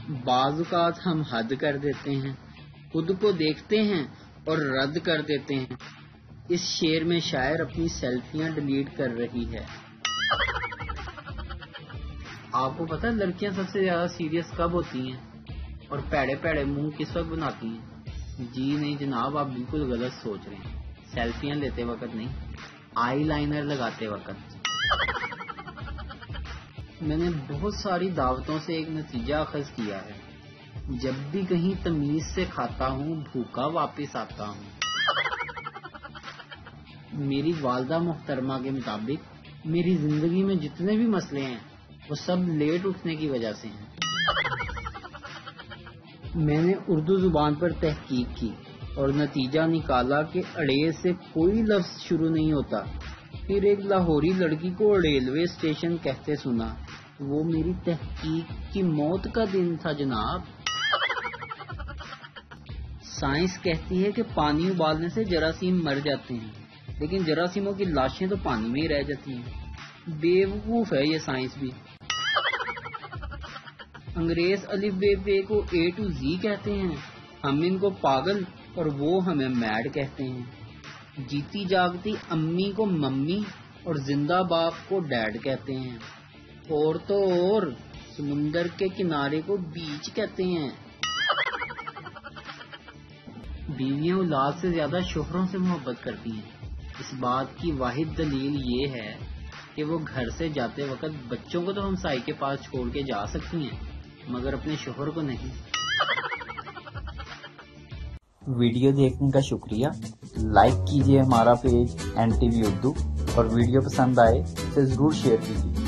بعض اوقات ہم حد کر دیتے ہیں، خود کو دیکھتے ہیں اور رد کر دیتے ہیں۔ اس شعر میں شاعر اپنی سیلفیاں ڈیلیٹ کر رہی ہے۔ آپ کو پتہ ہے لڑکیاں سب سے زیادہ سیریس کب ہوتی ہیں اور پیڑے پیڑے منہ کس وقت بناتی ہیں؟ جی نہیں جناب، آپ بالکل غلط سوچ رہے ہیں۔ سیلفیاں لیتے وقت نہیں، آئی لائنر لگاتے وقت۔ میں نے بہت ساری دعوتوں سے ایک نتیجہ اخذ کیا ہے، جب بھی کہیں تمیز سے کھاتا ہوں بھوکا واپس آتا ہوں۔ میری والدہ محترمہ کے مطابق میری زندگی میں جتنے بھی مسئلے ہیں وہ سب لیٹ اٹھنے کی وجہ سے ہیں۔ میں نے اردو زبان پر تحقیق کی اور نتیجہ نکالا کہ اڑیل سے کوئی لفظ شروع نہیں ہوتا۔ پھر ایک لاہوری لڑکی کو ریلوے اسٹیشن کہتے سنا، وہ میری تحقیق کی موت کا دن تھا جناب۔ سائنس کہتی ہے کہ پانی ابالنے سے جراثیم مر جاتے ہیں، لیکن جراثیموں کی لاشیں تو پانی میں ہی رہ جاتی ہیں۔ بیوقوف ہے یہ سائنس بھی۔ انگریز الف بے پے کو A to Z کہتے ہیں، ہم ان کو پاگل اور وہ ہمیں میڈ کہتے ہیں۔ جیتی جاگتی امی کو ممی اور زندہ باپ کو ڈیڈ کہتے ہیں، اور تو اور سمندر کے کنارے کو بیچ کہتے ہیں۔ بیویاں اولاد سے زیادہ شوہروں سے محبت کرتی ہیں۔ اس بات کی واحد دلیل یہ ہے کہ وہ گھر سے جاتے وقت بچوں کو تو ہم سائی کے پاس چھوڑ کے جا سکتی ہیں، مگر اپنے شوہر کو نہیں۔ ویڈیو دیکھنے کا شکریہ۔ لائک کیجیے ہمارا پیج NTV اردو، اور ویڈیو پسند آئے تو ضرور شیئر کیجیے۔